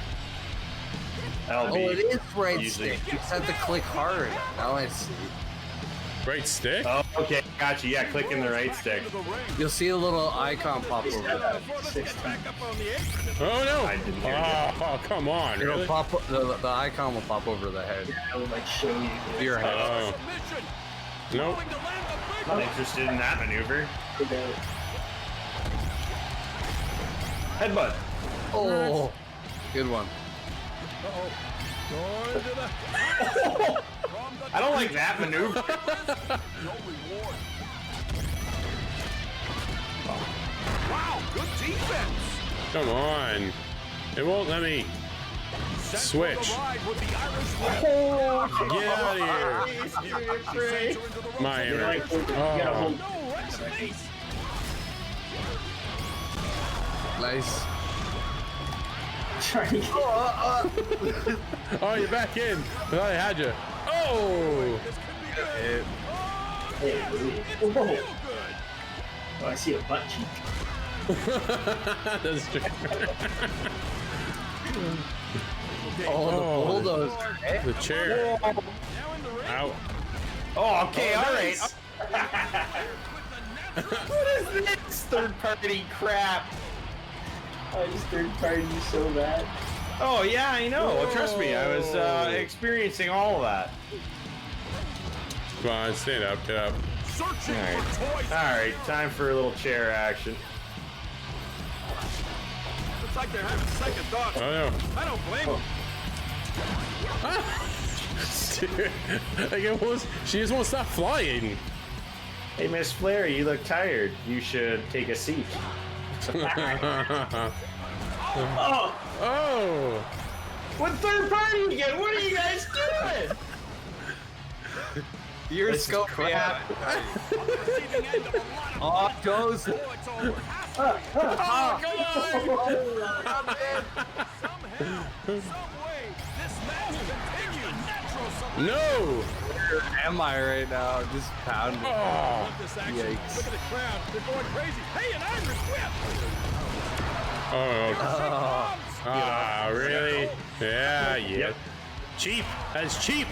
C: LB.
B: Oh, it is right stick. You just have to click hard. Now I see.
A: Right stick?
C: Oh, okay, gotcha. Yeah, click in the right stick.
B: You'll see a little icon pop over.
A: Oh no!
C: I didn't hear you.
A: Oh, come on!
B: It'll
A: Really?
B: pop. The icon will pop over the head.
F: I would like show you.
B: Your head.
A: Oh. Nope.
C: Not interested in that maneuver. Headbutt.
B: Oh, good one.
C: I don't like that maneuver.
G: Wow, good defense.
A: Come on! It won't let me switch. Get out of here! My hammer. Oh.
B: Nice.
A: Oh, you're back in. I thought I had you. Oh!
F: Whoa. Oh, I see a butt cheek.
A: That's true.
B: Oh, the bulldozer.
A: The chair. Ow.
C: Oh, okay, all right.
A: Nice.
C: What is this third-party crap?
F: I just third party you so bad.
C: Oh yeah, I know. Well, trust me, I was experiencing all of that.
A: Come on, stand up, get up.
C: Alright, time for a little chair action.
G: Looks like they're having second thoughts.
A: Oh no.
G: I don't blame them.
A: Like she just won't stop flying.
C: Hey, Miss Flair, you look tired. You should take a seat.
A: Oh!
C: What third party again? What are you guys doing?
B: You're scoping out. Off goes.
A: No!
B: Where am I right now? Just pounding.
A: Oh!
B: Yikes.
G: Look at the crowd. They're going crazy. Hey, an Irish whip!
A: Oh. Ah, really? Yeah.
C: Yep.
A: Cheap. That's cheap.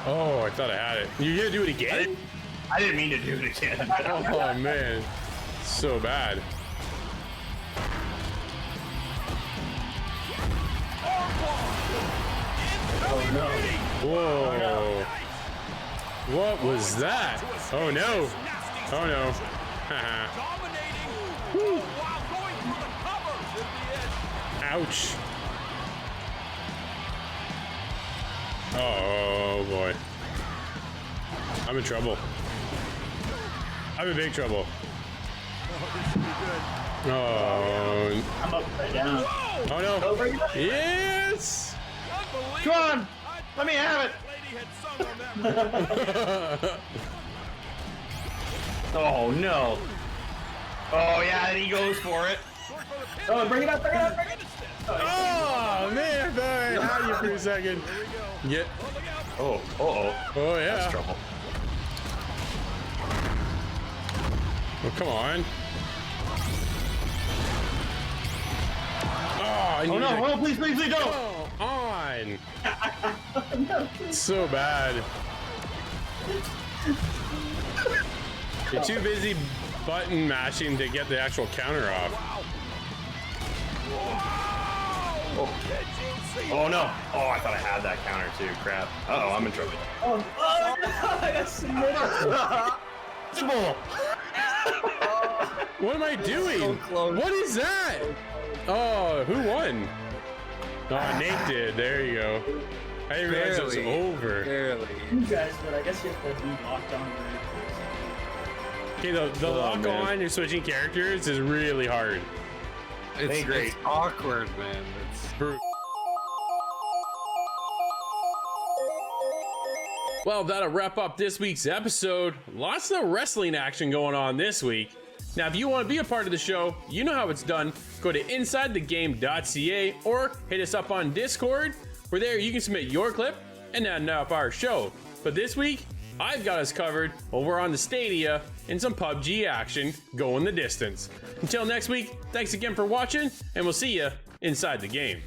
A: Oh, I thought I had it. You gonna do it again?
C: I didn't mean to do it again.
A: Oh man, so bad.
C: Oh no.
A: Whoa. What was that? Oh no. Oh no. Haha. Ouch. Oh boy. I'm in trouble. I'm in big trouble. Oh.
F: I'm upside down.
A: Oh no. Yes.
C: Come on. Let me have it. Oh no. Oh yeah, and he goes for it.
F: Oh, bring it up, bring it up, bring it up.
A: Oh man, I thought I had you for a second. Get.
C: Oh, uh-oh.
A: Oh yeah.
C: That's trouble.
A: Oh, come on. Oh, I
C: Oh no, oh please, please, please don't!
A: Go on. So bad. You're too busy button mashing to get the actual counter off.
C: Oh no! Oh, I thought I had that counter too. Crap. Uh-oh, I'm in trouble.
F: Oh no, I got submitted.
A: What am I doing?
B: So close.
A: What is that? Oh, who won? Oh, Nate did. There you go. I didn't realize it was over.
B: Barely.
F: You guys, but I guess you have to be locked on.
A: Okay, the lock on, you're switching characters is really hard.
B: It's awkward, man. It's
A: brutal. Well, that'll wrap up this week's episode. Lots of wrestling action going on this week. Now, if you want to be a part of the show, you know how it's done. Go to InsideTheGame.ca or hit us up on Discord. Where there you can submit your clip and end up our show. But this week, I've got us covered over on the Stadia and some PUBG action going the distance. Until next week, thanks again for watching, and we'll see you inside the game.